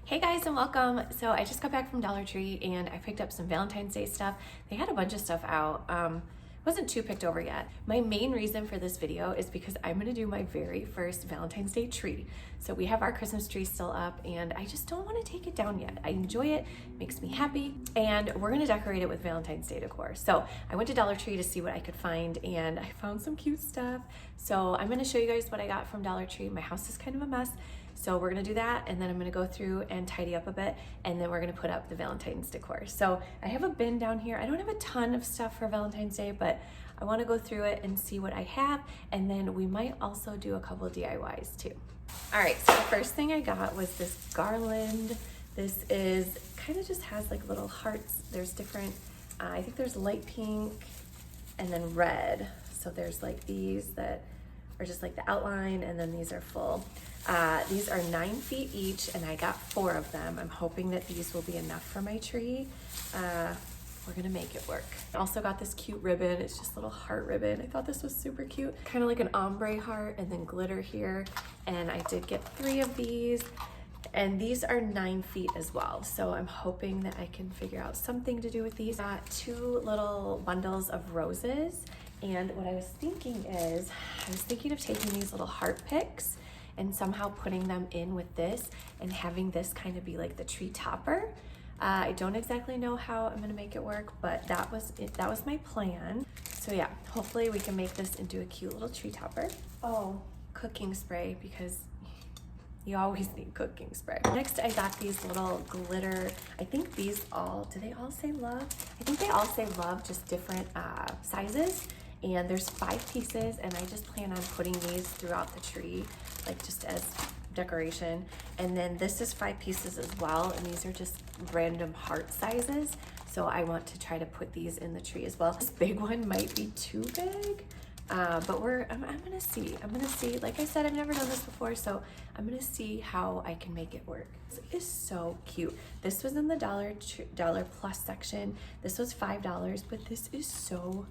Hey guys and welcome. So I just got back from Dollar Tree and I picked up some Valentine's Day stuff. They had a bunch of stuff out. Wasn't too picked over yet. My main reason for this video is because I'm gonna do my very first Valentine's Day tree. So we have our Christmas tree still up and I just don't wanna take it down yet. I enjoy it, makes me happy, and we're gonna decorate it with Valentine's Day decor. So I went to Dollar Tree to see what I could find and I found some cute stuff. So I'm gonna show you guys what I got from Dollar Tree. My house is kind of a mess. So we're gonna do that and then I'm gonna go through and tidy up a bit and then we're gonna put up the Valentine's decor. So I have a bin down here. I don't have a ton of stuff for Valentine's Day, but I wanna go through it and see what I have, and then we might also do a couple DIYs too. All right, so the first thing I got was this garland. This is kind of just has like little hearts. There's different, I think there's light pink and then red. So there's like these that are just like the outline, and then these are full. These are 9 feet each and I got 4 of them. I'm hoping that these will be enough for my tree. We're gonna make it work. I also got this cute ribbon. It's just a little heart ribbon. I thought this was super cute. Kind of like an ombre heart and then glitter here. And I did get 3 of these. And these are 9 feet as well. So I'm hoping that I can figure out something to do with these. Got 2 little bundles of roses. And what I was thinking is, I was thinking of taking these little heart picks and somehow putting them in with this and having this kind of be like the tree topper. I don't exactly know how I'm gonna make it work, but that was it. That was my plan. So yeah, hopefully we can make this into a cute little tree topper. Oh, cooking spray, because you always need cooking spray. Next, I got these little glitter. I think these all, do they all say love? I think they all say love, just different sizes. And there's 5 pieces, and I just plan on putting these throughout the tree, like just as decoration. And then this is 5 pieces as well, and these are just random heart sizes. So I want to try to put these in the tree as well. This big one might be too big, but I'm gonna see. I'm gonna see. Like I said, I've never done this before, so I'm gonna see how I can make it work. This is so cute. This was in the dollar plus section. This was $5, but this is so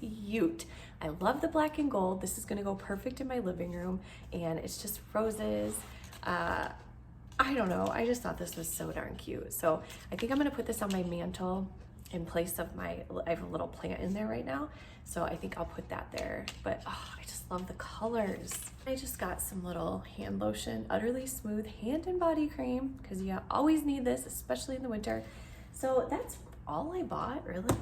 cute. I love the black and gold. This is gonna go perfect in my living room, and it's just roses. I don't know, I just thought this was so darn cute. So I think I'm gonna put this on my mantle in place of I have a little plant in there right now, so I think I'll put that there. But oh, I just love the colors. I just got some little hand lotion, Utterly Smooth hand and body cream, because you always need this, especially in the winter. So that's all I bought, really.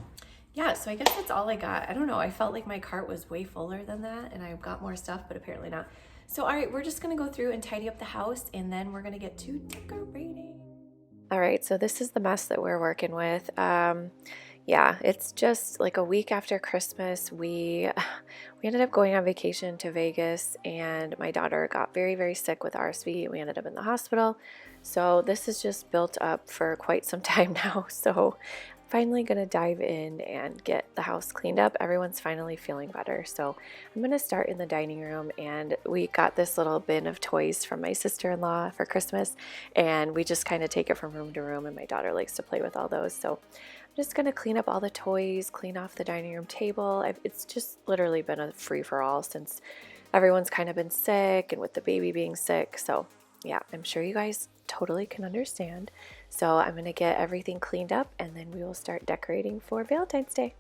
Yeah, so I guess that's all I got. I don't know, I felt like my cart was way fuller than that and I got more stuff, but apparently not. So all right, we're just gonna go through and tidy up the house, and then we're gonna get to decorating. All right, so this is the mess that we're working with. Yeah, it's just like a week after Christmas. We ended up going on vacation to Vegas, and my daughter got very, very sick with RSV. We ended up in the hospital. So this is just built up for quite some time now. So finally gonna dive in and get the house cleaned up. Everyone's finally feeling better. So I'm gonna start in the dining room, and we got this little bin of toys from my sister-in-law for Christmas, and we just kind of take it from room to room, and my daughter likes to play with all those. So I'm just gonna clean up all the toys, clean off the dining room table. It's just literally been a free-for-all since everyone's kind of been sick, and with the baby being sick. So yeah, I'm sure you guys totally can understand. So I'm gonna get everything cleaned up, and then we will start decorating for Valentine's Day.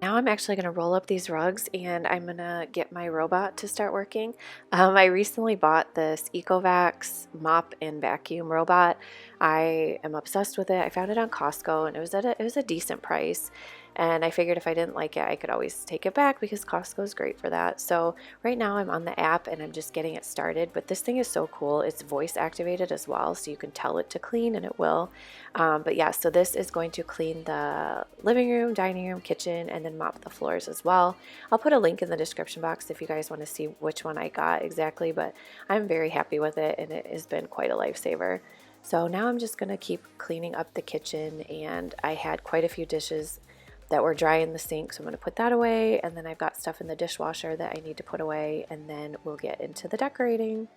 Now I'm actually going to roll up these rugs, and I'm going to get my robot to start working. I recently bought this Ecovacs mop and vacuum robot. I am obsessed with it. I found it on Costco, and it was a decent price. and I figured if I didn't like it, I could always take it back because Costco is great for that. So right now I'm on the app and I'm just getting it started, but this thing is so cool. It's voice activated as well, so you can tell it to clean and it will. But yeah, so this is going to clean the living room, dining room, kitchen, and then mop the floors as well. I'll put a link in the description box if you guys want to see which one I got exactly, but I'm very happy with it and it has been quite a lifesaver. So now I'm just going to keep cleaning up the kitchen, and I had quite a few dishes that were dry in the sink, so I'm going to put that away, and then I've got stuff in the dishwasher that I need to put away, and then we'll get into the decorating.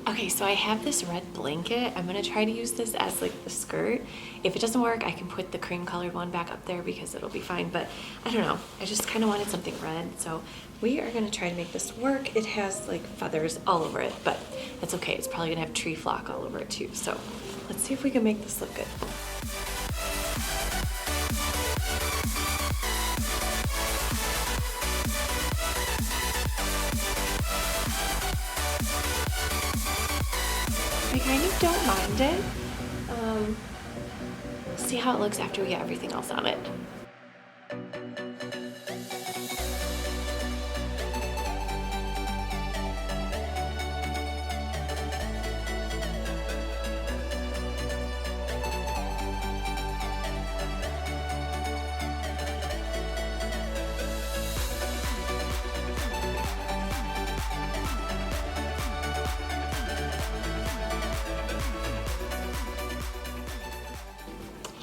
Okay, so I have this red blanket. I'm gonna try to use this as like the skirt. If it doesn't work, I can put the cream colored one back up there because it'll be fine, but I don't know. I just kind of wanted something red, so we are gonna try to make this work. It has like feathers all over it, but that's okay. It's probably gonna have tree flock all over it too, so let's see if we can make this look good. I kind of don't mind it. See how it looks after we get everything else on it.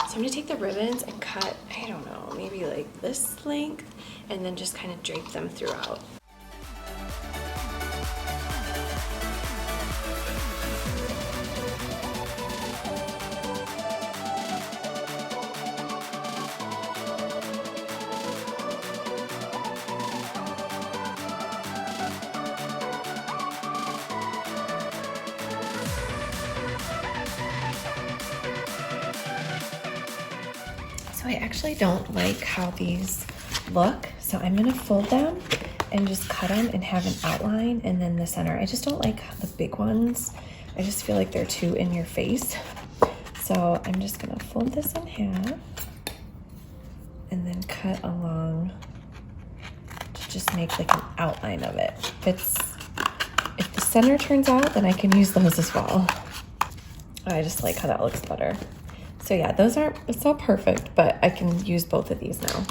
So I'm gonna take the ribbons and cut, I don't know, maybe like this length, and then just kind of drape them throughout. So I actually don't like how these look, so I'm gonna fold them and just cut them and have an outline and then the center. I just don't like the big ones. I just feel like they're too in your face. So I'm just gonna fold this in half and then cut along to just make like an outline of it. If the center turns out, then I can use those as well. I just like how that looks better. So yeah, it's not perfect, but I can use both of these now.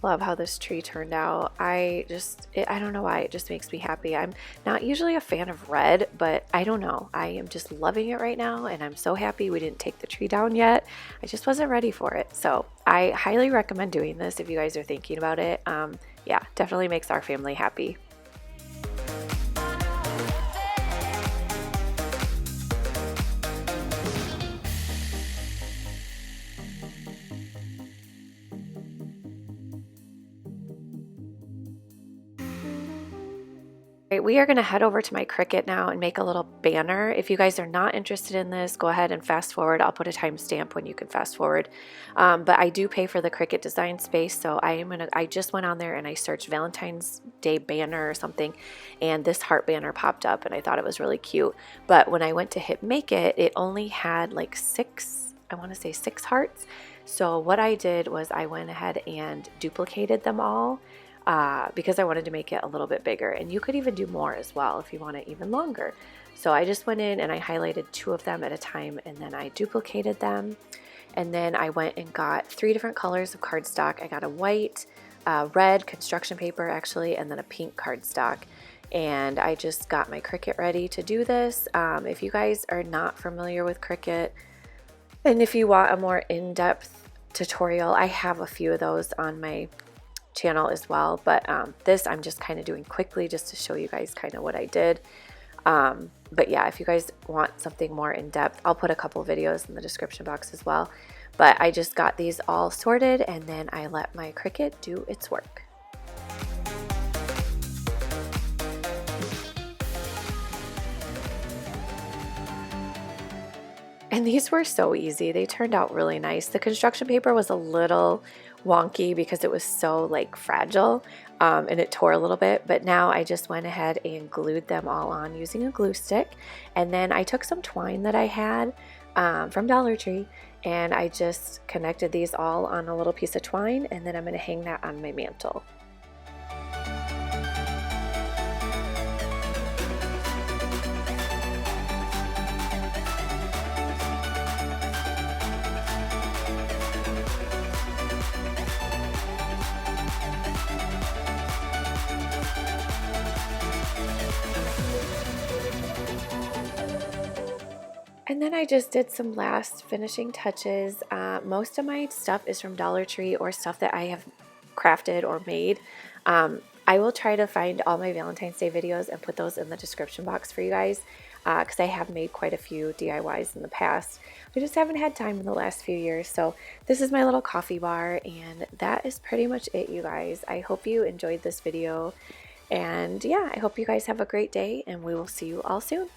Love how this tree turned out. I don't know why, it just makes me happy. I'm not usually a fan of red, but I don't know. I am just loving it right now, and I'm so happy we didn't take the tree down yet. I just wasn't ready for it. So I highly recommend doing this if you guys are thinking about it. Yeah, definitely makes our family happy. Right, we are going to head over to my Cricut now and make a little banner. If you guys are not interested in this, go ahead and fast forward. I'll put a timestamp when you can fast forward. But I do pay for the Cricut design space, so I just went on there and I searched Valentine's Day banner or something, and this heart banner popped up, and I thought it was really cute. But when I went to hit make it, it only had like I want to say six hearts. So what I did was I went ahead and duplicated them all. Because I wanted to make it a little bit bigger, and you could even do more as well if you want it even longer. So I just went in and I highlighted 2 of them at a time, and then I duplicated them, and then I went and got 3 different colors of cardstock. I got a white, red construction paper actually, and then a pink cardstock. And I just got my Cricut ready to do this. If you guys are not familiar with Cricut, and if you want a more in-depth tutorial, I have a few of those on my channel as well, but this I'm just kind of doing quickly just to show you guys kind of what I did. But yeah, if you guys want something more in depth, I'll put a couple videos in the description box as well. But I just got these all sorted, and then I let my Cricut do its work. And these were so easy. They turned out really nice. The construction paper was a little wonky because it was so like fragile, and it tore a little bit, but now I just went ahead and glued them all on using a glue stick. And then I took some twine that I had from Dollar Tree, and I just connected these all on a little piece of twine, and then I'm going to hang that on my mantle. And then I just did some last finishing touches. Most of my stuff is from Dollar Tree or stuff that I have crafted or made. I will try to find all my Valentine's Day videos and put those in the description box for you guys, because I have made quite a few DIYs in the past. I just haven't had time in the last few years. So this is my little coffee bar, and that is pretty much it, you guys. I hope you enjoyed this video. And yeah, I hope you guys have a great day, and we will see you all soon.